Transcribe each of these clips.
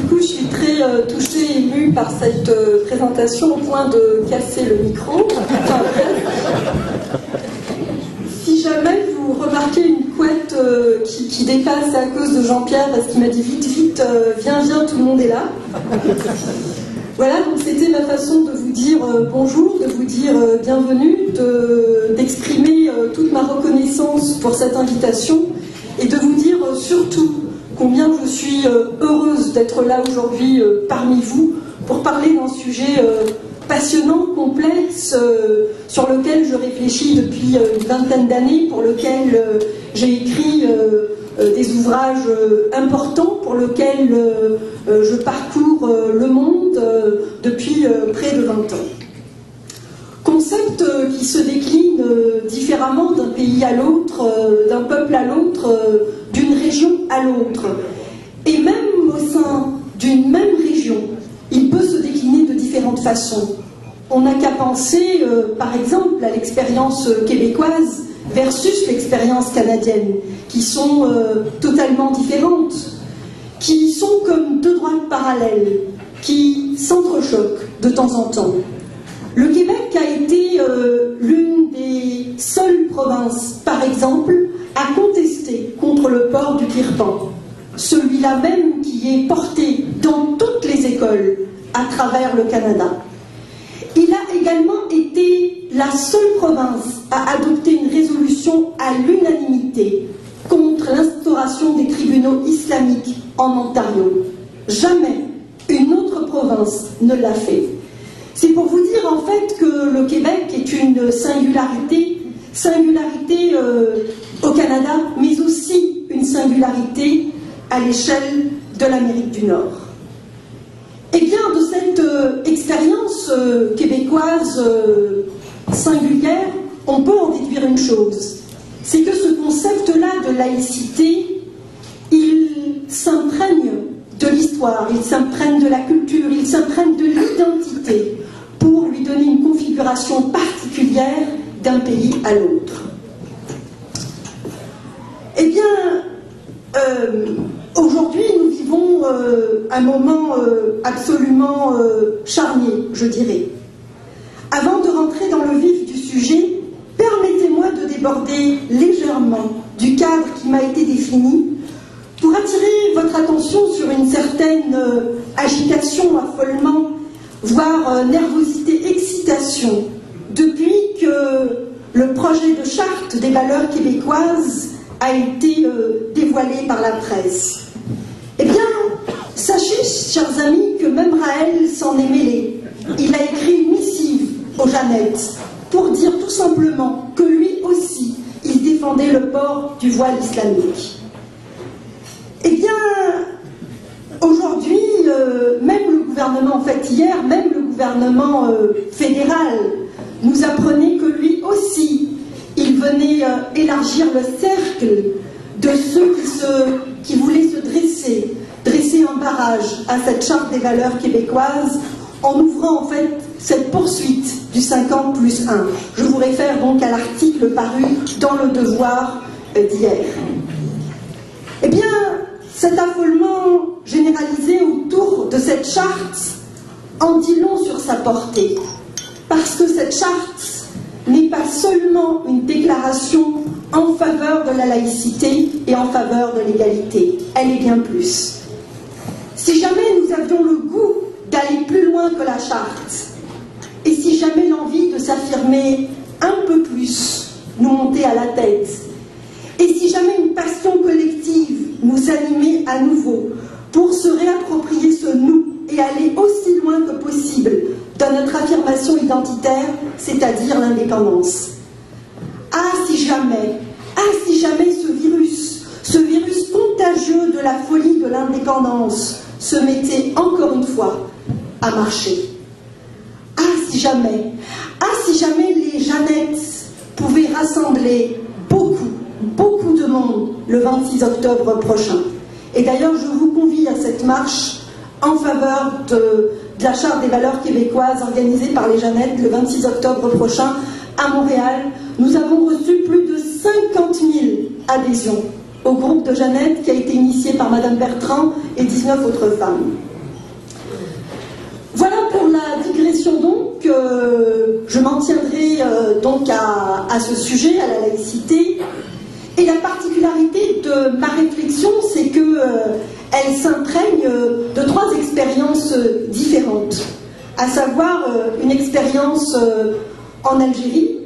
coup, je suis très touchée, émue par cette présentation au point de casser le micro. Si jamais vous remarquez une couette qui dépasse à cause de Jean-Pierre, parce qu'il m'a dit vite, vite, viens, viens, tout le monde est là. Voilà, donc c'était ma façon de vous dire bonjour, de vous dire bienvenue, d'exprimer toute ma reconnaissance pour cette invitation et de vous dire surtout combien je suis heureuse d'être là aujourd'hui parmi vous pour parler d'un sujet passionnant, complexe, sur lequel je réfléchis depuis une vingtaine d'années, pour lequel j'ai écrit des ouvrages importants, pour lequel je parcours le monde depuis près de 20 ans. Concept qui se décline différemment d'un pays à l'autre, d'un peuple à l'autre, d'une région à l'autre. Et même au sein d'une même région, il peut se décliner de différentes façons. On n'a qu'à penser, par exemple, à l'expérience québécoise versus l'expérience canadienne, qui sont totalement différentes, qui sont comme deux droites parallèles, qui s'entrechoquent de temps en temps. Le Québec a été l'une des seules provinces, par exemple, à contester contre le port du kirpan, celui-là même qui est porté dans toutes les écoles à travers le Canada. Il a également été la seule province à adopter une résolution à l'unanimité contre l'instauration des tribunaux islamiques en Ontario. Jamais une autre province ne l'a fait. C'est pour vous dire en fait que le Québec est une singularité au Canada, mais aussi une singularité à l'échelle de l'Amérique du Nord. Et bien, de cette expérience québécoise singulière, on peut en déduire une chose, c'est que ce concept-là de laïcité, il s'imprègne de l'histoire, il s'imprègne de la culture, il s'imprègne de l'identité pour lui donner une configuration particulière d'un pays à l'autre. Eh bien, aujourd'hui, nous vivons un moment absolument charnier, je dirais. Avant de rentrer dans le vif du sujet, permettez-moi de déborder légèrement du cadre qui m'a été défini pour attirer votre attention sur une certaine agitation, affolement, voire nervosité, excitation, depuis que le projet de charte des valeurs québécoises a été dévoilé par la presse. Eh bien, sachez, chers amis, que même Raël s'en est mêlé. Il a écrit une missive aux Jeannettes pour dire tout simplement que lui aussi, il défendait le port du voile islamique. Eh bien, aujourd'hui, même le gouvernement, en fait hier, même le gouvernement fédéral nous apprenait que lui aussi, il venait élargir le cercle de ceux qui voulaient se dresser en barrage à cette charte des valeurs québécoises, en ouvrant en fait cette poursuite du 50+1. Je vous réfère donc à l'article paru dans Le Devoir d'hier. Eh bien, cet affolement généralisé autour de cette charte en dit long sur sa portée, parce que cette charte n'est pas seulement une déclaration en faveur de la laïcité et en faveur de l'égalité, elle est bien plus. Si jamais nous avions le goût d'aller plus loin que la charte, et si jamais l'envie de s'affirmer un peu plus nous montait à la tête, et si jamais une passion collective nous animait à nouveau pour se réapproprier ce nous et aller aussi loin que possible dans notre affirmation identitaire, c'est-à-dire l'indépendance. Ah si jamais ce virus contagieux de la folie de l'indépendance se mettait encore une fois à marcher. Ah si jamais les Jeannettes pouvaient rassembler beaucoup de monde le 26 octobre prochain. Et d'ailleurs, je vous convie à cette marche en faveur de la Charte des valeurs québécoises organisée par les Jeannettes le 26 octobre prochain à Montréal. Nous avons reçu plus de 50 000 adhésions au groupe de Jeannettes qui a été initié par Madame Bertrand et 19 autres femmes. je m'en tiendrai donc à ce sujet, à la laïcité. Et la particularité de ma réflexion, c'est que elle s'imprègne de trois expériences différentes, à savoir une expérience en Algérie,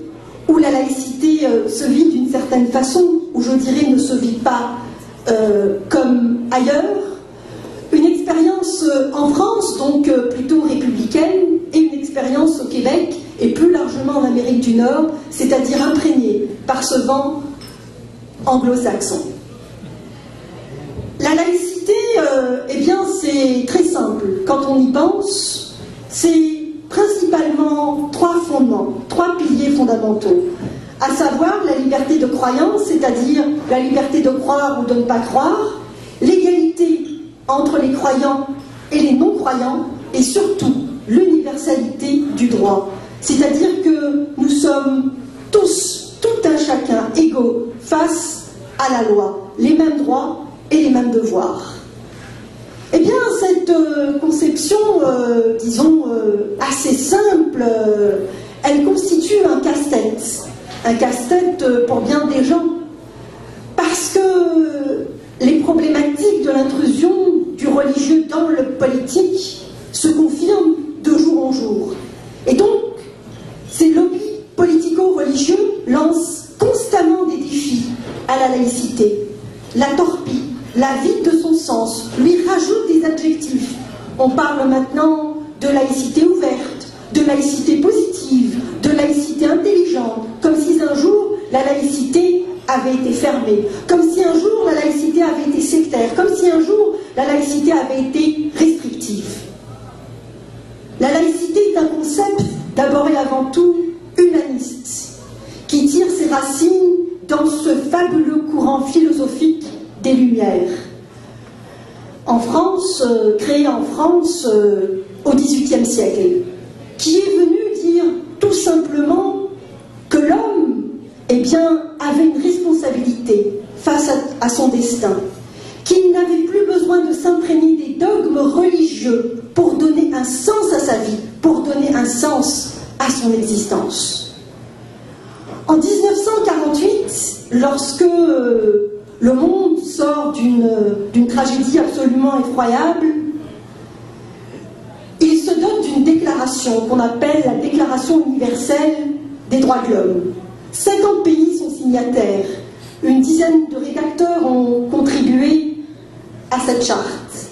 où la laïcité se vit d'une certaine façon, où je dirais ne se vit pas comme ailleurs, une expérience en France, donc plutôt républicaine, et une expérience au Québec, et plus largement en Amérique du Nord, c'est-à-dire imprégnée par ce vent anglo-saxon. La laïcité, eh bien, c'est très simple. Quand on y pense, c'est principalement trois fondements, trois piliers fondamentaux, à savoir la liberté de croyance, c'est-à-dire la liberté de croire ou de ne pas croire, l'égalité entre les croyants et les non-croyants, et surtout l'universalité du droit, c'est-à-dire que nous sommes tous, tout un chacun, égaux face à la loi, les mêmes droits et les mêmes devoirs. Eh bien, cette conception, disons, assez simple, elle constitue un casse-tête pour bien des gens, parce que les problématiques de l'intrusion du religieux dans le politique se confirment de jour en jour. Et donc, ces lobbies politico-religieux lancent constamment des défis à la laïcité, la torpillent, la vide de son sens, lui rajoute des adjectifs. On parle maintenant de laïcité ouverte, de laïcité positive, de laïcité intelligente, comme si un jour la laïcité avait été fermée, comme si un jour la laïcité avait été sectaire, comme si un jour la laïcité avait été restrictive. La laïcité est un concept d'abord et avant tout humaniste, qui tire ses racines dans ce fabuleux courant philosophique des Lumières. En France, créé en France au XVIIIe siècle, qui est venu dire tout simplement que l'homme, eh bien, avait une responsabilité face à son destin, qu'il n'avait plus besoin de s'imprégner des dogmes religieux pour donner un sens à sa vie, pour donner un sens à son existence. En 1948, lorsque le monde sort d'une tragédie absolument effroyable, il se dote d'une déclaration qu'on appelle la Déclaration universelle des droits de l'homme. 50 pays sont signataires, une dizaine de rédacteurs ont contribué à cette charte.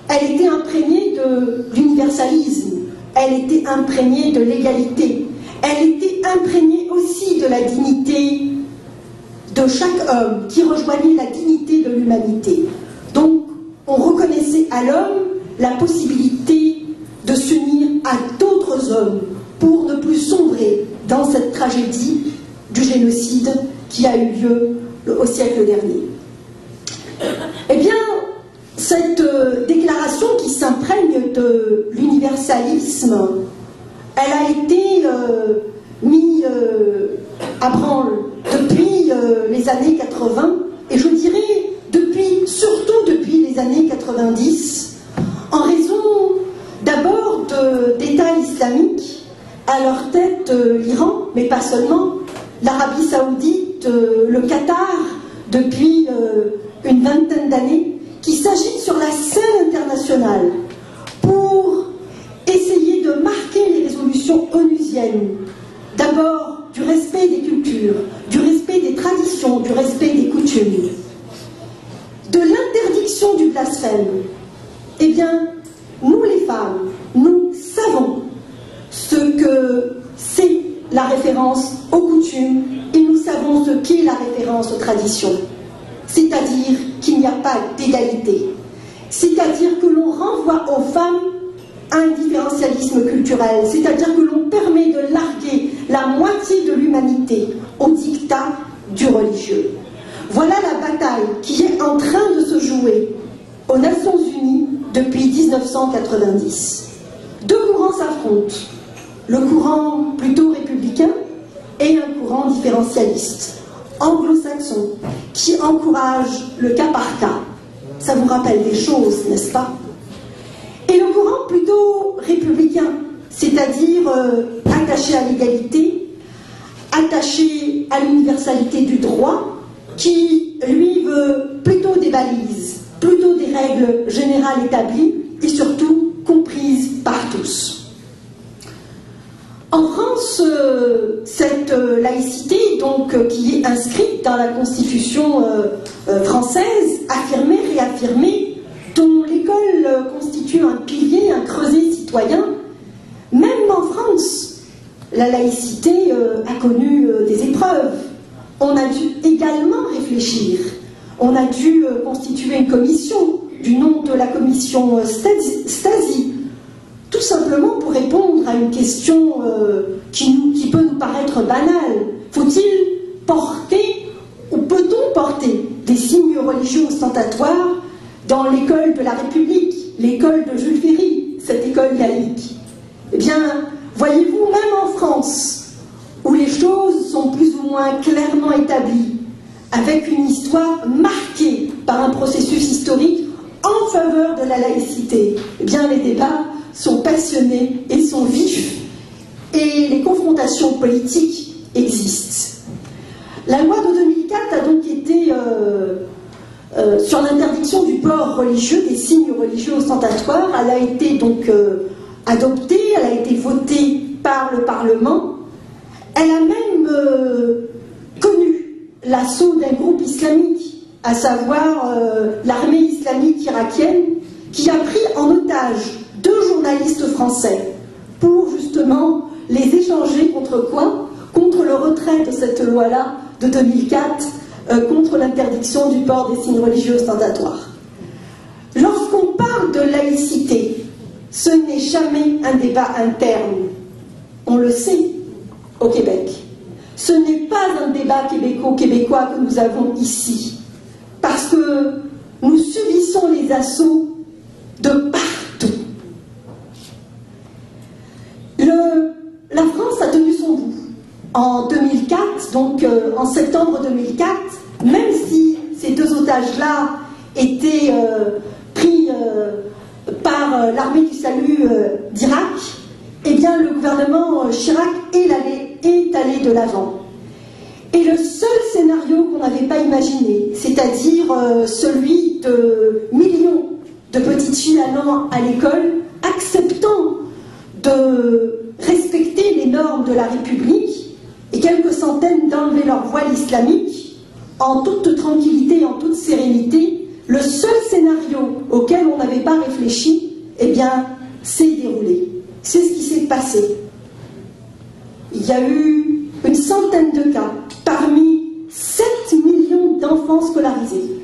Elle était imprégnée de l'universalisme, elle était imprégnée de l'égalité, elle était imprégnée aussi de la dignité de chaque homme, qui rejoignait la dignité de l'humanité. Donc, on reconnaissait à l'homme la possibilité de s'unir à d'autres hommes pour ne plus sombrer dans cette tragédie du génocide qui a eu lieu au siècle dernier. Eh bien, cette déclaration qui s'imprègne de l'universalisme, elle a été mise à branle depuis les années 80, et je dirais surtout depuis les années 90, en raison d'abord d'États islamiques, à leur tête l'Iran, mais pas seulement, l'Arabie Saoudite, le Qatar, depuis une vingtaine d'années, qui s'agitent sur la scène internationale pour essayer de marquer les résolutions onusiennes, d'abord du respect des cultures, du respect des traditions, du respect des coutumes, de l'interdiction du blasphème. Eh bien, nous les femmes, nous savons ce que c'est la référence aux coutumes et nous savons ce qu'est la référence aux traditions. C'est-à-dire qu'il n'y a pas d'égalité. C'est-à-dire que l'on renvoie aux femmes à un différentialisme culturel. C'est-à-dire que l'on permet de larguer la moitié de l'humanité au diktat du religieux. Voilà la bataille qui est en train de se jouer aux Nations Unies depuis 1990. Deux courants s'affrontent. Le courant plutôt républicain et un courant différentialiste, anglo-saxon, qui encourage le cas par cas. Ça vous rappelle des choses, n'est-ce pas? Et le courant plutôt républicain, c'est-à-dire attaché à l'égalité, attaché à l'universalité du droit, qui, lui, veut plutôt des balises, plutôt des règles générales établies et surtout comprises par tous. En France, cette laïcité, donc, qui est inscrite dans la Constitution française, affirmée, réaffirmée, dont l'école constitue un pilier, un creuset citoyen, même en France, la laïcité a connu des épreuves. On a dû également réfléchir. On a dû constituer une commission, du nom de la commission Stasi, tout simplement pour répondre à une question qui peut nous paraître banale. Faut-il porter, ou peut-on porter, des signes religieux ostentatoires dans l'école de la République, l'école de Jules Ferry, cette école laïque? Eh bien, voyez-vous, même en France, où les choses sont plus ou moins clairement établies, avec une histoire marquée par un processus historique en faveur de la laïcité, eh bien, les débats sont passionnés et sont vifs, et les confrontations politiques existent. La loi de 2004 a donc été sur l'interdiction du port religieux, des signes religieux ostentatoires. Elle a été donc adoptée, elle a été votée par le Parlement. Elle a même connu l'assaut d'un groupe islamique, à savoir l'armée islamique irakienne, qui a pris en otage 2 journalistes français pour justement les échanger contre quoi? Contre le retrait de cette loi-là de 2004, contre l'interdiction du port des signes religieux ostentatoires. Lorsqu'on parle de laïcité, ce n'est jamais un débat interne. On le sait au Québec. Ce n'est pas un débat québécois que nous avons ici, parce que nous subissons les assauts de partout. La France a tenu son bout. En 2004, donc en septembre 2004, même si ces 2 otages-là étaient pris par l'armée du salut d'Irak, eh bien le gouvernement Chirac est allé de l'avant. Et le seul scénario qu'on n'avait pas imaginé, c'est-à-dire celui de millions de petites filles allant à l'école, acceptant de respecter les normes de la République, et quelques centaines d'enlever leur voile islamique, en toute tranquillité, en toute sérénité, le seul scénario auquel on n'avait pas réfléchi, eh bien, s'est déroulé. C'est ce qui s'est passé. Il y a eu une centaine de cas, parmi 7 millions d'enfants scolarisés.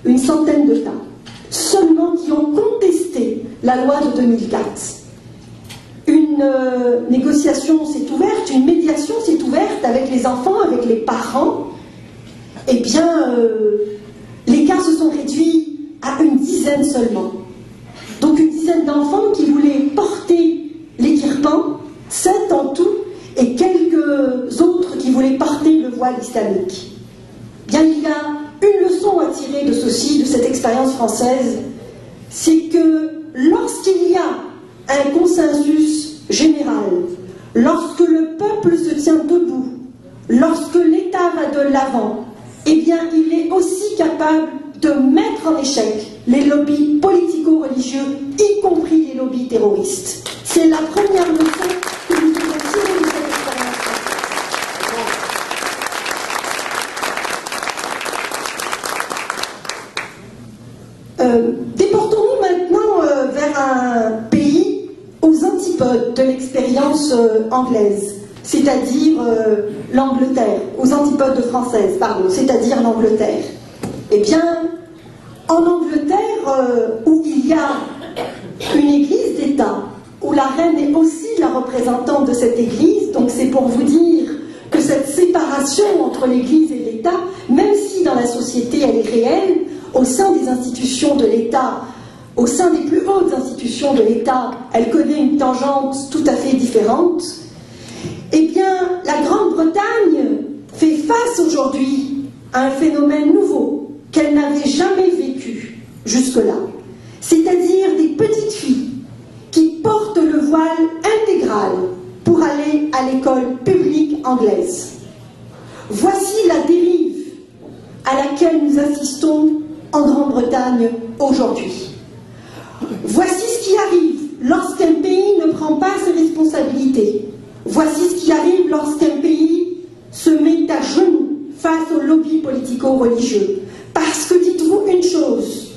Une centaine de cas, seulement qui ont contesté la loi de 2004. Une négociation s'est ouverte, une médiation s'est ouverte avec les enfants, avec les parents. Eh bien, les cas se sont réduits à une dizaine seulement. Donc une dizaine d'enfants qui voulaient porter les kirpans, 7 en tout, et quelques autres qui voulaient porter le voile islamique. Bien, il y a une leçon à tirer de ceci, de cette expérience française, c'est que lorsqu'il y a un consensus général, lorsque le peuple se tient debout, lorsque l'État va de l'avant, eh bien, il est aussi capable de mettre en échec les lobbies politico-religieux, y compris les lobbies terroristes. C'est la première leçon que nous devons tirer de cette expérience. Déportons-nous maintenant vers un pays aux antipodes de l'expérience anglaise, c'est-à-dire l'Angleterre, aux antipodes françaises, pardon, c'est-à-dire l'Angleterre. Eh bien, en Angleterre, où il y a une église d'État, où la reine est aussi la représentante de cette église, donc c'est pour vous dire que cette séparation entre l'église et l'État, même si dans la société elle est réelle, au sein des institutions de l'État, au sein des plus hautes institutions de l'État, elle connaît une tangente tout à fait différente. Eh bien, la Grande-Bretagne fait face aujourd'hui à un phénomène nouveau qu'elle n'avait jamais vécu jusque-là, c'est-à-dire des petites filles qui portent le voile intégral intégrale pour aller à l'école publique anglaise. Voici la dérive à laquelle nous assistons en Grande-Bretagne aujourd'hui. Voici ce qui arrive lorsqu'un pays ne prend pas ses responsabilités. Voici ce qui arrive lorsqu'un pays se met à genoux face aux lobbies politico-religieux. Parce que dites-vous une chose,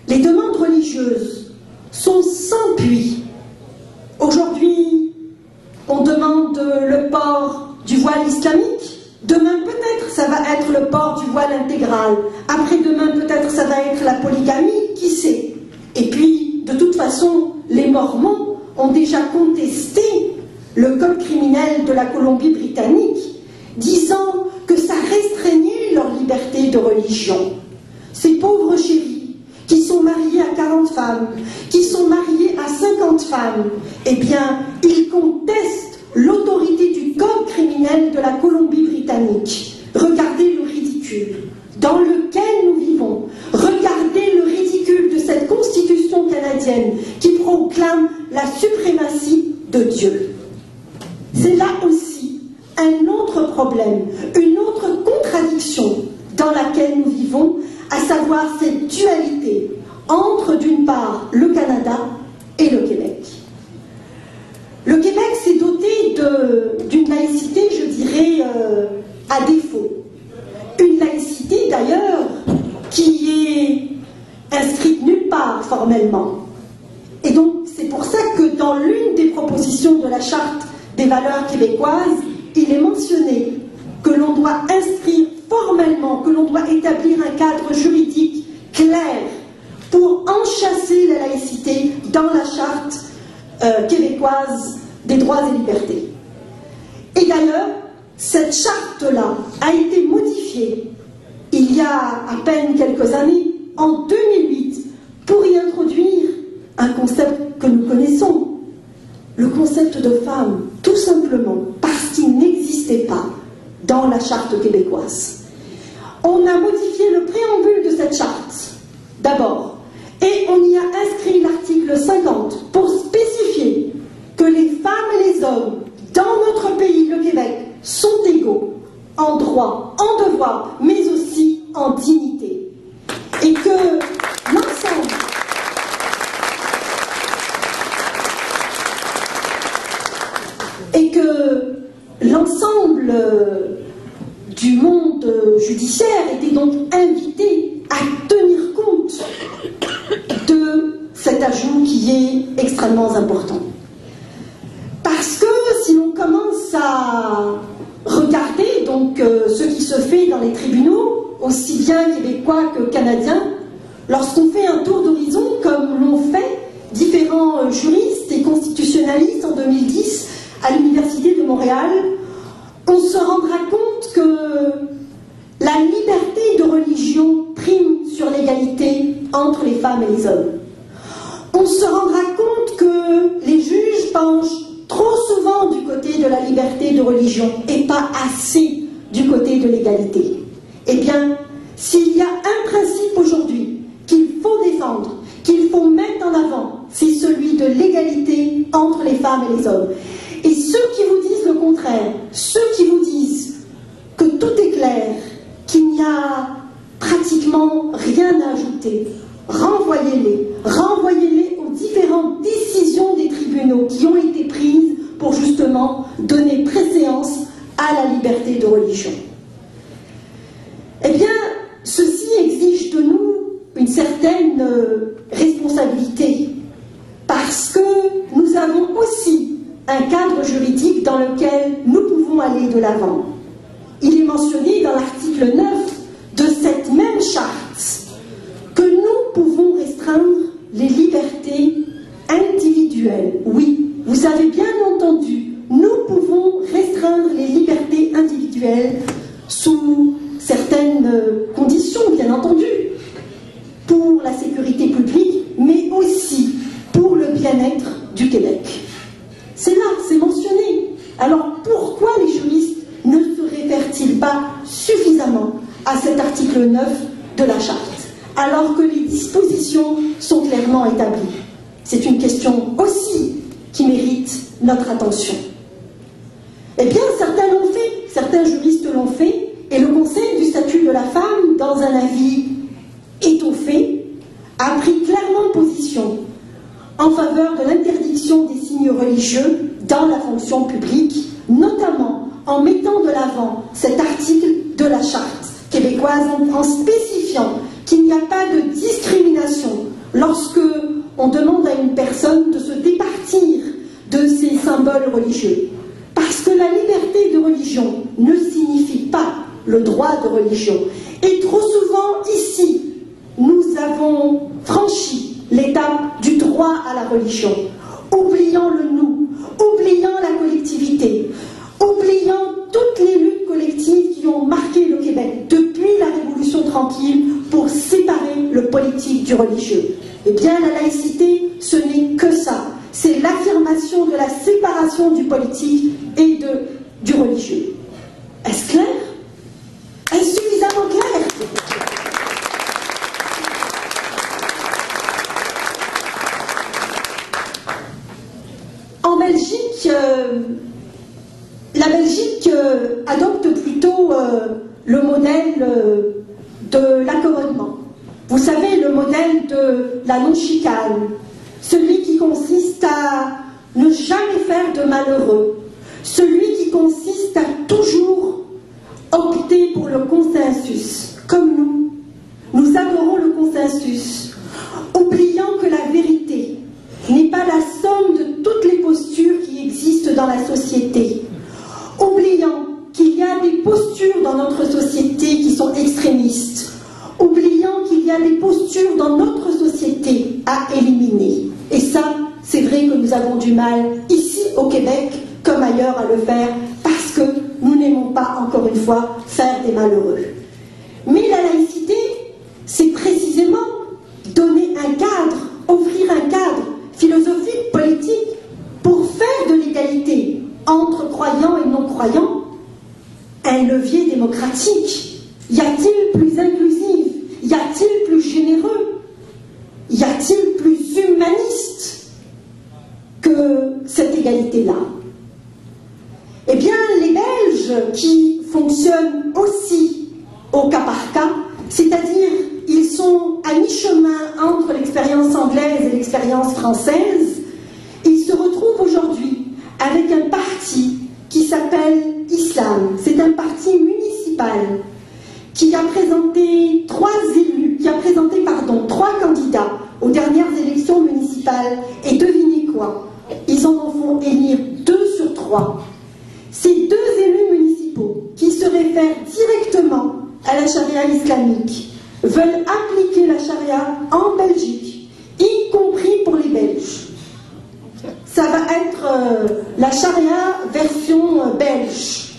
les demandes religieuses sont sans puits. Aujourd'hui, on demande le port du voile islamique. Demain, peut-être, ça va être le port du voile intégral. Après-demain, peut-être, ça va être la polygamie, qui sait. Et puis, de toute façon, les Mormons ont déjà contesté le code criminel de la Colombie-Britannique, disant que ça restreignait leur liberté de religion. Ces pauvres chéris, qui sont mariés à 40 femmes, qui sont mariés à 50 femmes, eh bien, ils contestent l'autorité du code criminel de la Colombie-Britannique. Regardez le ridicule dans lequel nous vivons. Regardez le ridicule de cette constitution canadienne qui proclame la suprématie de Dieu. C'est là aussi un autre problème, une autre contradiction dans laquelle nous vivons, à savoir cette dualité entre, d'une part, le Canada et le Québec. Le Québec s'est doté d'une laïcité, je dirais, à défaut. Une laïcité, d'ailleurs, qui est inscrite nulle part formellement. Et donc, c'est pour ça que dans l'une des propositions de la Charte des valeurs québécoises, il est mentionné que l'on doit inscrire formellement, que l'on doit établir un cadre juridique clair pour enchasser la laïcité dans la Charte québécoise des droits et libertés. Et d'ailleurs, cette charte-là a été modifiée il y a à peine quelques années, en 2008, pour y introduire un concept que nous connaissons, le concept de femme, tout simplement parce qu'il n'existait pas dans la charte québécoise. On a modifié le préambule de cette charte, d'abord, et on y a inscrit l'article 50 pour spécifier que les femmes et les hommes dans notre pays, le Québec, sont égaux en droit, en devoir, mais aussi en dignité. Et que l'ensemble du monde judiciaire était donc invité à tenir compte de cet ajout qui est extrêmement important. Parce que si l'on commence à regarder donc ce qui se fait dans les tribunaux, aussi bien québécois que canadiens, lorsqu'on fait un tour d'horizon comme l'ont fait différents juristes et constitutionnalistes en 2010 à l'Université de Montréal, on se rendra compte que la liberté de religion prime sur l'égalité entre les femmes et les hommes. On se rendra compte que les juges penchent trop souvent du côté de la liberté de religion et pas assez du côté de l'égalité. Eh bien, s'il y a un principe aujourd'hui qu'il faut défendre, qu'il faut mettre en avant, c'est celui de l'égalité entre les femmes et les hommes. Et ceux qui vous disent le contraire, ceux qui vous disent que tout est clair, qu'il n'y a pratiquement rien à ajouter, renvoyez-les aux différentes décisions des tribunaux qui ont été prises pour justement donner préséance à la liberté de religion. Eh bien, ceci exige de nous une certaine responsabilité, parce que nous avons aussi un cadre juridique dans lequel nous pouvons aller de l'avant. Il est mentionné dans l'article 9 de cette même charte que nous pouvons restreindre les libertés individuelles. Oui, vous avez bien entendu, nous pouvons restreindre les libertés individuelles sous certaines conditions, bien entendu, pour la sécurité publique, mais aussi pour le bien-être du Québec. C'est là, c'est mentionné. Alors pourquoi les juristes ne se réfèrent-ils pas suffisamment à cet article 9 de la Charte, alors que les dispositions sont clairement établies? C'est une question aussi qui mérite notre attention. Eh bien, certains l'ont fait, certains juristes l'ont fait, et le Conseil du statut de la femme, dans un avis étoffé, a pris clairement position en faveur de l'interdiction des signes religieux dans la fonction publique, notamment en mettant de l'avant cet article de la Charte québécoise en spécifiant qu'il n'y a pas de discrimination lorsque on demande à une personne de se départir de ses symboles religieux. Parce que la liberté de religion ne signifie pas le droit de religion. Et trop souvent, ici, nous avons franchi l'étape du droit à la religion, oubliant le nous, oubliant la collectivité, oubliant toutes les luttes collectives qui ont marqué le Québec depuis la Révolution tranquille pour séparer le politique du religieux. Eh bien, la laïcité, ce n'est que ça. C'est l'affirmation de la séparation du politique et du religieux. Est-ce clair? Est-ce suffisamment clair? En Belgique, la Belgique adopte plutôt le modèle de l'accommodement. Vous savez, le modèle de la non-chicane, celui qui consiste à ne jamais faire de malheureux, celui qui consiste à toujours opter pour le consensus, comme nous. Nous adorons le consensus, oubliant que la vérité n'est pas la somme de toutes les postures qui existent dans la société, oubliant qu'il y a des postures dans notre société qui sont extrémistes, oubliant qu'il y a des postures dans notre société à éliminer. Et ça, c'est vrai que nous avons du mal, ici au Québec, comme ailleurs, à le faire, parce que nous n'aimons pas, encore une fois, faire des malheureux. Mais la laïcité, c'est précisément donner un cadre, offrir un cadre philosophique, politique, pour faire de l'égalité entre croyants et non-croyants un levier démocratique. Y a-t-il plus inclusif? Y a-t-il plus généreux? Y a-t-il plus humaniste que cette égalité-là? Eh bien, les Belges qui fonctionnent aussi au cas par cas, c'est-à-dire ils sont à mi-chemin entre l'expérience anglaise et l'expérience française, ils se retrouvent aujourd'hui avec un parti qui s'appelle Islam. C'est un parti municipal qui a présenté trois candidats aux dernières élections municipales. Et devinez quoi? Ils en font élire 2 sur 3. Ces 2 élus municipaux qui se réfèrent directement à la charia islamique veulent appliquer la charia en Belgique, y compris pour les Belges. Ça va être la charia version belge.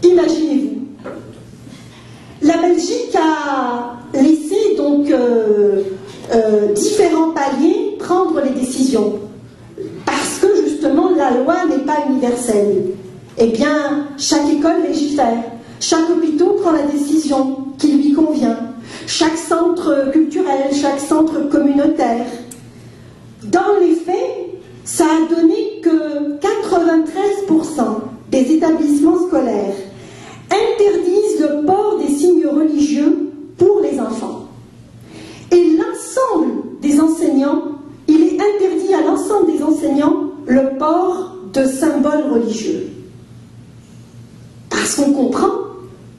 Imaginez-vous. La Belgique a laissé donc différents paliers prendre les décisions. Parce que justement la loi n'est pas universelle. Eh bien, chaque école légifère, chaque hôpital prend la décision qui lui convient, chaque centre culturel, chaque centre communautaire. Dans les faits, ça a donné que 93% des établissements scolaires interdisent le port des signes religieux pour les enfants. Et l'ensemble des enseignants, il est interdit à l'ensemble des enseignants le port de symboles religieux. Parce qu'on comprend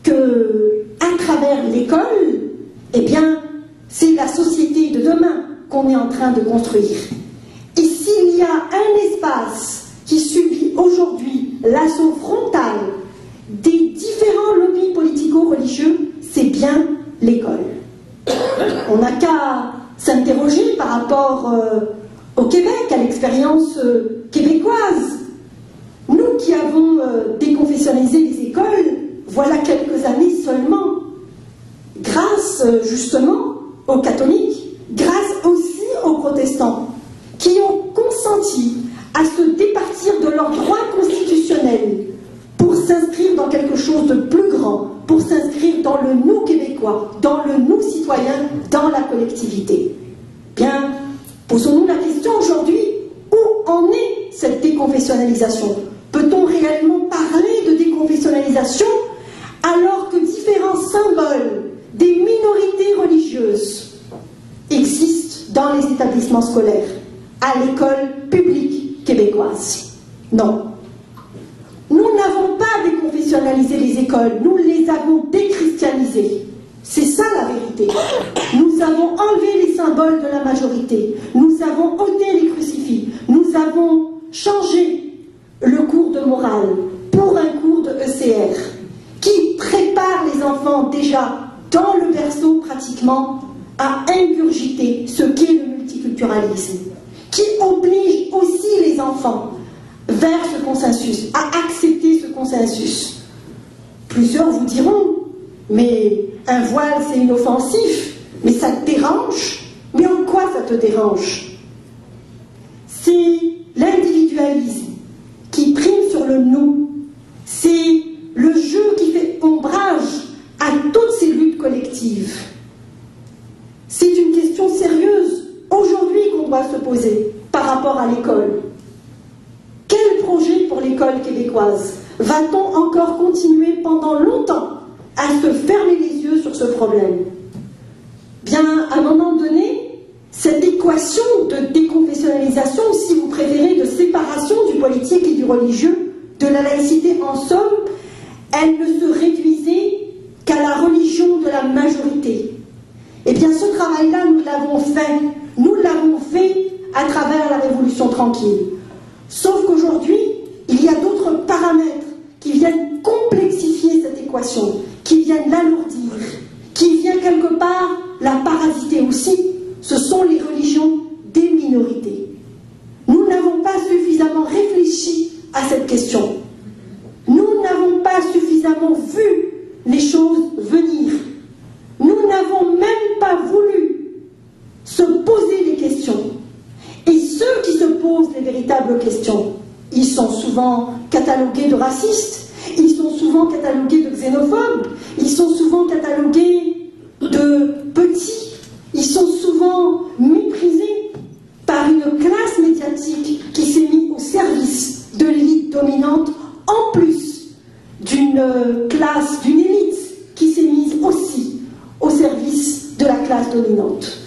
que, à travers l'école, eh bien, c'est la société de demain qu'on est en train de construire. Et s'il y a un espace qui subit aujourd'hui l'assaut frontal des différents lobbies politico-religieux, c'est bien l'école. On n'a qu'à s'interroger par rapport au Québec, à l'expérience québécoise. Nous qui avons déconfessionnalisé les écoles, voilà quelques années seulement, grâce justement aux catholiques, grâce aussi aux protestants, qui ont consenti à se départir de leurs droits constitutionnels pour s'inscrire dans quelque chose de plus grand, pour s'inscrire dans le nous québécois, dans le nous citoyen, dans la collectivité. Bien, posons-nous la question aujourd'hui, où en est cette déconfessionnalisation? Peut-on réellement parler de déconfessionnalisation alors que différents symboles des minorités religieuses existent dans les établissements scolaires, à l'école publique québécoise? Non. Nous n'avons pas déconfessionnalisé les écoles, nous les avons déchristianisées. C'est ça la vérité. Nous avons enlevé les symboles de la majorité, nous avons ôté les crucifix, nous avons changé le cours de morale pour un cours de ECR qui prépare les enfants déjà dans le berceau pratiquement à ingurgiter ce qu'est le multiculturalisme, qui oblige aussi les enfants vers ce consensus, à accepter ce consensus. Plusieurs vous diront, mais un voile c'est inoffensif, mais ça te dérange? Mais en quoi ça te dérange? C'est l'individualisme qui prime sur le nous, c'est le jeu qui fait ombrage à toutes ces luttes collectives. C'est une question sérieuse aujourd'hui qu'on doit se poser par rapport à l'école. Quel projet pour l'école québécoise? Va-t-on encore continuer pendant longtemps à se fermer les yeux sur ce problème? Bien, à un moment donné, cette équation de déconfessionnalisation, si vous préférez, de séparation du politique et du religieux, de la laïcité en somme, elle ne se réduisait qu'à la religion de la majorité. Eh bien, ce travail-là, nous l'avons fait. Nous l'avons fait à travers la Révolution tranquille. Sauf qu'aujourd'hui, il y a d'autres paramètres qui viennent complexifier cette équation, qui viennent l'alourdir, qui viennent quelque part la parasiter aussi. Ce sont les religions des minorités. Nous n'avons pas suffisamment réfléchi à cette question. Nous n'avons pas suffisamment vu les choses venir. Nous n'avons même pas voulu se poser les questions. Et ceux qui se posent les véritables questions, ils sont souvent catalogués de racistes, ils sont souvent catalogués de xénophobes, ils sont souvent catalogués de petits, ils sont souvent méprisés par une classe médiatique qui s'est mise au service de l'élite dominante, en plus d'une classe, d'une élite qui s'est mise aussi au service de la classe dominante.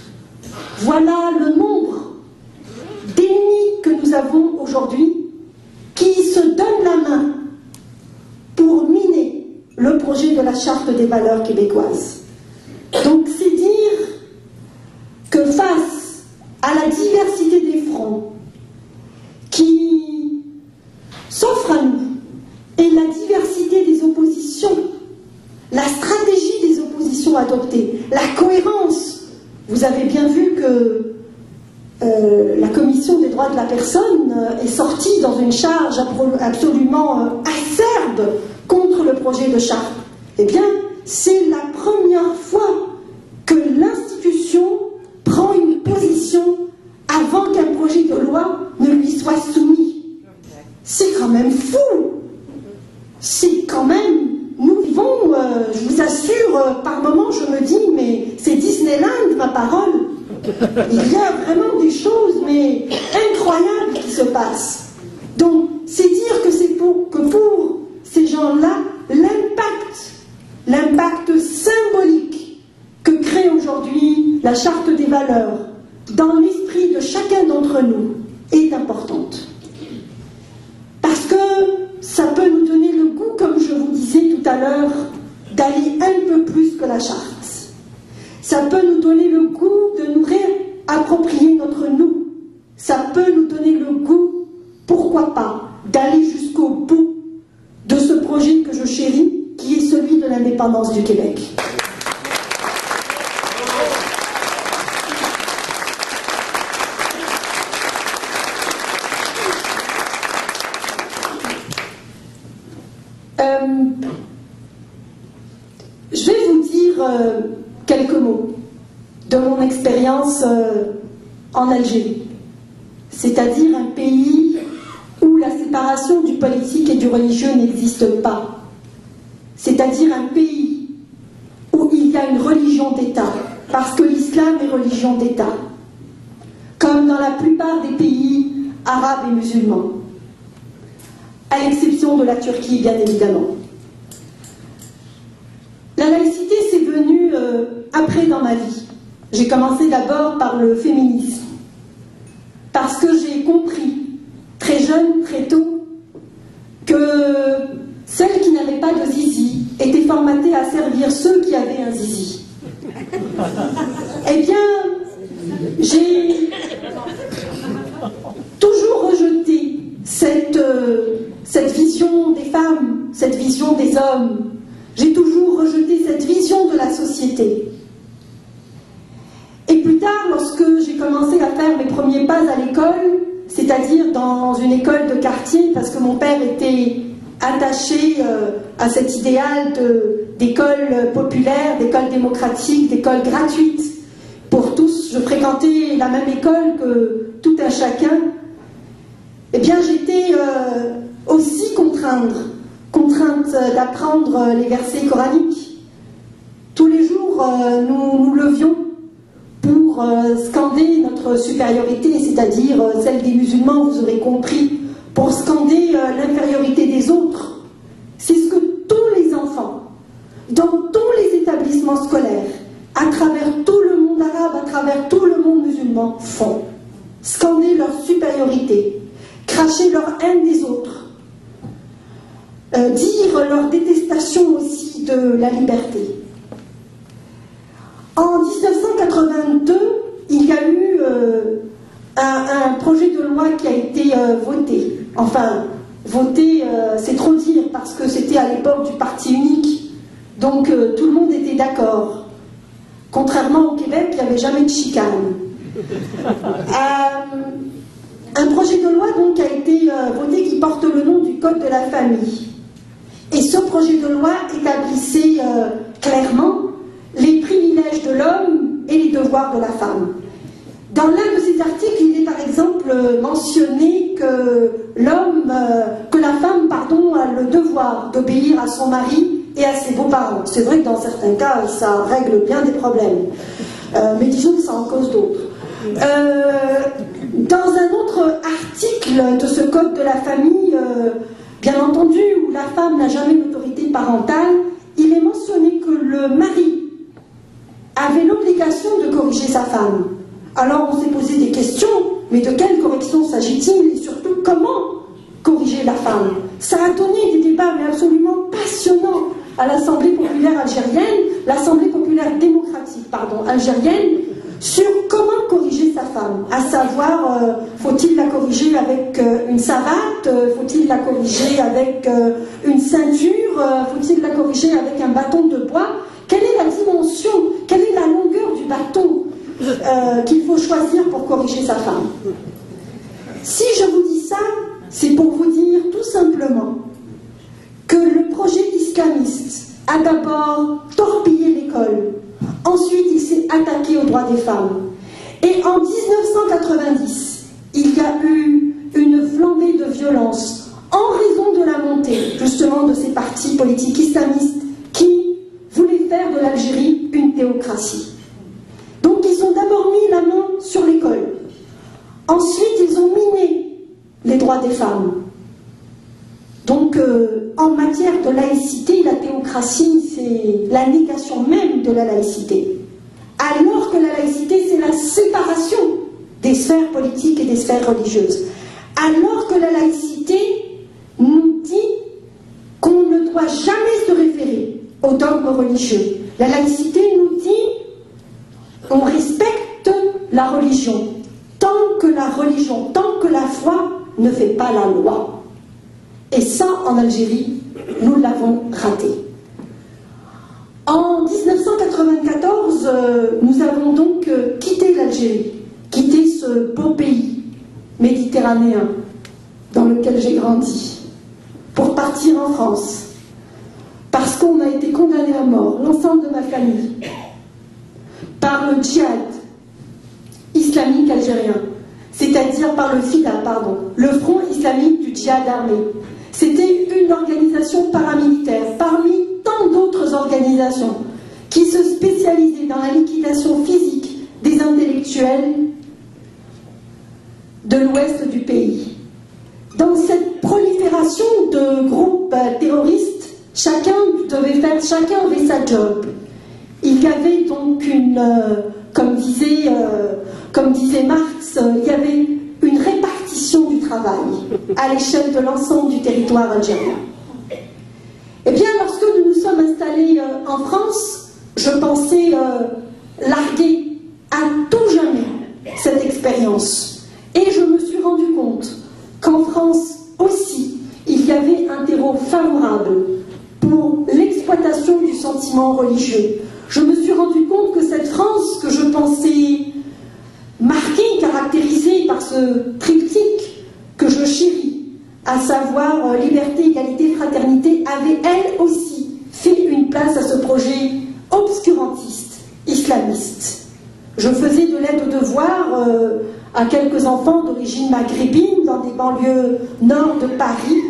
Voilà le nombre d'ennemis que nous avons aujourd'hui qui se donnent la main pour miner le projet de la Charte des valeurs québécoises. Donc c'est dire que face à la diversité des fronts qui s'offrent à nous et la diversité des oppositions, la stratégie des oppositions adoptées, la cohérence, vous avez bien vu que la Commission des droits de la personne est sortie dans une charge absolument acerbe contre le projet de charte. Eh bien, c'est la première fois que l'institution prend une position avant qu'un projet de loi ne lui soit soumis. C'est quand même fou. C'est quand même... Nous vivons, je vous assure, par moments je me dis, mais c'est Disneyland, ma parole. Il y a vraiment des choses, mais incroyables qui se passent. Donc, c'est dire que c'est pour ces gens-là, l'impact symbolique que crée aujourd'hui la Charte des valeurs dans l'esprit de chacun d'entre nous est importante. Parce que ça peut nous donner le goût, comme je vous disais tout à l'heure, d'aller un peu plus que la Charte. Ça peut nous donner le goût de nous réapproprier notre nous. Ça peut nous donner le goût, pourquoi pas, d'aller jusqu'au bout de ce projet que je chéris, qui est celui de l'indépendance du Québec. Je vais vous dire quelques mots de mon expérience en Algérie, c'est-à-dire un pays où la séparation du politique et du religieux n'existe pas, c'est-à-dire un pays où il y a une religion d'État, parce que l'islam est religion d'État. Comme dans la plupart des pays arabes et musulmans, à l'exception de la Turquie, bien évidemment. La laïcité, c'est venu après dans ma vie. J'ai commencé d'abord par le féminisme, parce que j'ai compris, très jeune, très tôt, que celles qui n'avaient pas de zizi étaient formatées à servir ceux qui avaient un zizi. Eh bien, j'ai toujours rejeté cette vision des femmes, cette vision des hommes. J'ai toujours rejeté cette vision de la société. Et plus tard, lorsque j'ai commencé à faire mes premiers pas à l'école, c'est-à-dire dans une école de quartier, parce que mon père était attaché à cet idéal d'école populaire, d'école démocratique, d'école gratuite pour tous. Je fréquentais la même école que tout un chacun. Eh bien, j'étais aussi contrainte d'apprendre les versets coraniques. Tous les jours, nous nous levions pour scander notre supériorité, c'est-à-dire celle des musulmans, vous aurez compris, pour scander l'infériorité des autres. C'est ce que tous les enfants, dans tous les établissements scolaires, à travers tout le monde arabe, à travers tout le monde musulman, font. Scander leur supériorité, cracher leur haine des autres, dire leur détestation aussi de la liberté. En 1982, il y a eu un projet de loi qui a été voté. Enfin, voté, c'est trop dire, parce que c'était à l'époque du parti unique. Donc tout le monde était d'accord. Contrairement au Québec, il n'y avait jamais de chicane. Un projet de loi donc a été voté qui porte le nom du Code de la famille. Et ce projet de loi établissait clairement les privilèges de l'homme et les devoirs de la femme. Dans l'un de ces articles, il est par exemple mentionné que la femme, a le devoir d'obéir à son mari et à ses beaux-parents. C'est vrai que dans certains cas, ça règle bien des problèmes. Mais disons que ça en cause d'autres. Dans un autre article de ce code de la famille, bien entendu, où la femme n'a jamais d'autorité parentale, il est mentionné que le mari avait l'obligation de corriger sa femme. Alors on s'est posé des questions, mais de quelle correction s'agit-il et surtout comment corriger la femme? Ça a donné des débats mais absolument passionnants à l'Assemblée populaire algérienne, l'Assemblée populaire démocratique, algérienne, sur comment corriger sa femme. À savoir, faut-il la corriger avec une savate? Faut-il la corriger avec une ceinture? Faut-il la corriger avec un bâton de bois? Quelle est la dimension, quelle est la longueur du bâton qu'il faut choisir pour corriger sa femme? Si je vous dis ça, c'est pour vous dire tout simplement que le projet islamiste a d'abord torpillé l'école, ensuite il s'est attaqué aux droits des femmes, et en 1990, il y a eu une flambée de violence en raison de la montée justement de ces partis politiques islamistes qui voulaient faire de l'Algérie une théocratie. Donc ils ont d'abord mis la main sur l'école, ensuite ils ont miné les droits des femmes. Donc en matière de laïcité, la théocratie c'est la négation même de la laïcité, alors que la laïcité c'est la séparation des sphères politiques et des sphères religieuses, alors que la laïcité nous dit qu'on ne doit jamais se référer aux dogmes religieux. La laïcité nous dit on respecte la religion, tant que la foi ne fait pas la loi. Et ça, en Algérie, nous l'avons raté. En 1994, nous avons donc quitté l'Algérie, quitté ce beau pays méditerranéen dans lequel j'ai grandi, pour partir en France, parce qu'on a été condamné à mort, l'ensemble de ma famille, par le djihad islamique algérien, c'est-à-dire par le FIDA, le Front islamique du djihad armé. C'était une organisation paramilitaire, parmi tant d'autres organisations, qui se spécialisaient dans la liquidation physique des intellectuels, de l'ouest du pays. Dans cette prolifération de groupes terroristes, chacun avait sa job. Il y avait donc comme disait Marx, il y avait une répartition du travail à l'échelle de l'ensemble du territoire algérien. Eh bien, lorsque nous nous sommes installés en France, je pensais larguer à tout jamais cette expérience. Et je me suis rendu compte qu'en France aussi, il y avait un terreau favorable pour l'exploitation du sentiment religieux. Je me suis rendu compte que cette France que je pensais marquée, caractérisée par ce triptyque que je chéris, à savoir liberté, égalité, fraternité, avait elle aussi fait une place à ce projet obscurantiste, islamiste. Je faisais de l'aide aux devoirs à quelques enfants d'origine maghrébine dans des banlieues nord de Paris.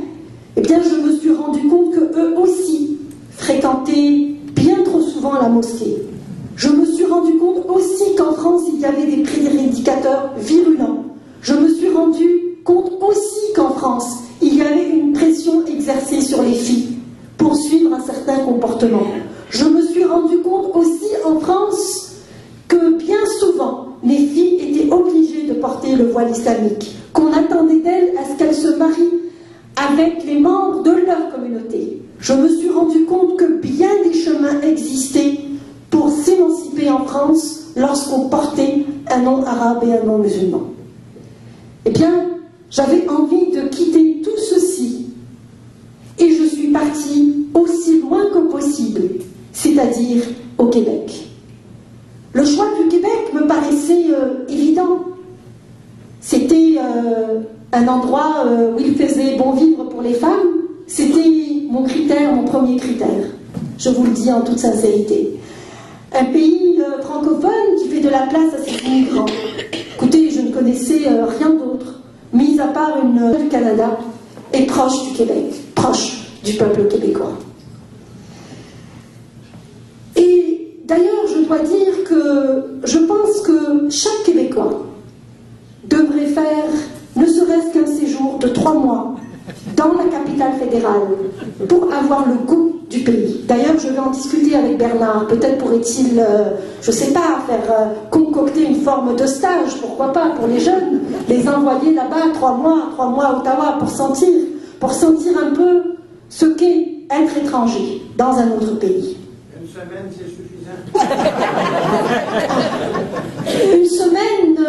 Eh bien, je me suis rendu compte qu'eux aussi fréquentaient bien trop souvent la mosquée. Je me suis rendu compte aussi qu'en France, il y avait des prédicateurs virulents. Je me suis rendu compte aussi qu'en France, il y avait une pression exercée sur les filles pour suivre un certain comportement. Je me suis rendu compte aussi en France que bien souvent, les filles étaient obligées de porter le voile islamique, qu'on attendait d'elles à ce qu'elles se marient avec les membres de leur communauté. Je me suis rendu compte que bien des chemins existaient pour s'émanciper en France lorsqu'on portait un nom arabe et un nom musulman. Eh bien, j'avais envie de quitter tout ceci et je suis partie aussi loin que possible, c'est-à-dire au Québec. Le choix du Québec me paraissait évident. C'était un endroit où il faisait bon vivre pour les femmes. C'était mon critère, mon premier critère. Je vous le dis en toute sincérité. Un pays francophone qui fait de la place à ses immigrants. Écoutez, je ne connaissais rien d'autre, mis à part le Canada, et proche du Québec, proche du peuple québécois. Et d'ailleurs, je dois dire que je pense que chaque Québécois devrait faire ne serait-ce qu'un séjour de 3 mois dans la capitale fédérale pour avoir le goût du pays. D'ailleurs, je vais en discuter avec Bernard. Peut-être pourrait-il, je ne sais pas, faire concocter une forme de stage, pourquoi pas, pour les jeunes, les envoyer là-bas 3 mois à Ottawa pour sentir un peu ce qu'est être étranger dans un autre pays. Une semaine, c'est suffisant. Une semaine,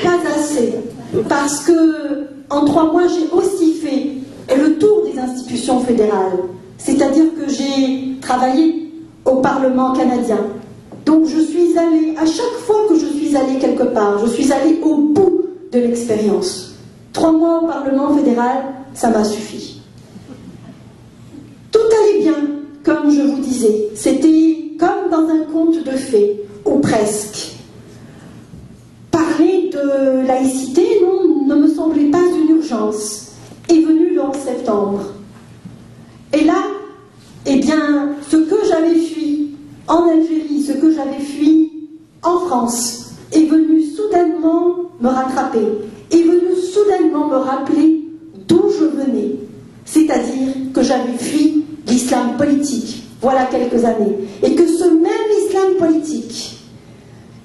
pas assez. Parce que en 3 mois, j'ai aussi fait le tour des institutions fédérales. C'est-à-dire que j'ai travaillé au Parlement canadien. Donc je suis allée, à chaque fois que je suis allée quelque part, je suis allée au bout de l'expérience. 3 mois au Parlement fédéral, ça m'a suffi. Tout allait bien, comme je vous disais. C'était comme dans un conte de fées, ou presque. Parler de laïcité, non, ne me semblait pas une urgence. Est venu le 11 septembre. Et là, eh bien, ce que j'avais fui en Algérie, ce que j'avais fui en France, est venu soudainement me rattraper, est venu soudainement me rappeler d'où je venais. C'est-à-dire que j'avais fui l'islam politique, voilà quelques années, et que ce même islam politique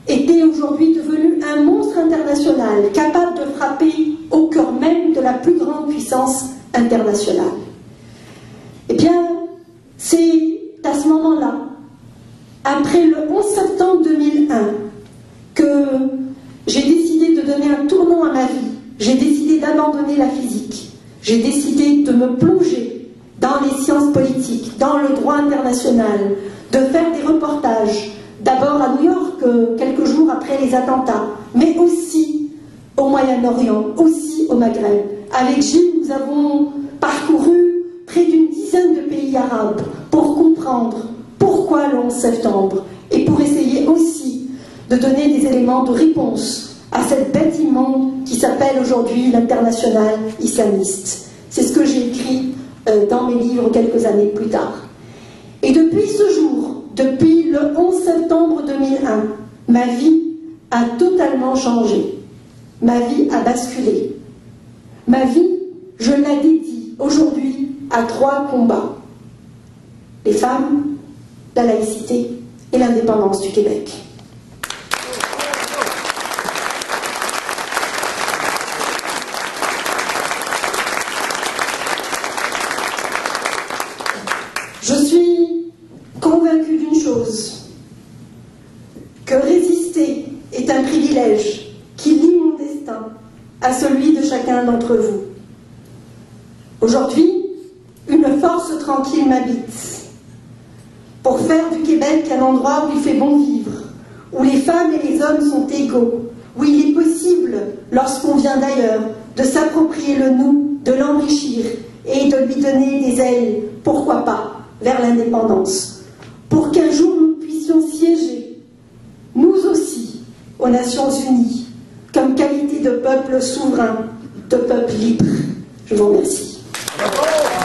était aujourd'hui devenu un monstre international, capable de frapper au cœur même de la plus grande puissance internationale. Eh bien, c'est à ce moment-là, après le 11 septembre 2001, que j'ai décidé de donner un tournant à ma vie. J'ai décidé d'abandonner la physique. J'ai décidé de me plonger dans les sciences politiques, dans le droit international, de faire des reportages, d'abord à New York, quelques jours après les attentats, mais aussi au Moyen-Orient, aussi au Maghreb. Avec Gilles, nous avons parcouru près d'une dizaine de pays arabes pour comprendre pourquoi le 11 septembre et pour essayer aussi de donner des éléments de réponse à cette bête immonde qui s'appelle aujourd'hui l'international islamiste. C'est ce que j'ai écrit dans mes livres quelques années plus tard. Et depuis ce jour, depuis le 11 septembre 2001, ma vie a totalement changé. ma vie a basculé. Ma vie, je la dédie aujourd'hui à 3 combats. Les femmes, la laïcité et l'indépendance du Québec. Je suis convaincue d'une chose, que résister est un privilège qui lie mon destin à celui de chacun d'entre vous. Aujourd'hui, une force tranquille m'habite pour faire du Québec un endroit où il fait bon vivre, où les femmes et les hommes sont égaux, où il est possible, lorsqu'on vient d'ailleurs, de s'approprier le nous, de l'enrichir et de lui donner des ailes, pourquoi pas, vers l'indépendance, pour qu'un jour nous puissions siéger, nous aussi, aux Nations Unies, comme qualité de peuple souverain, de peuple libre. Je vous remercie. Bravo.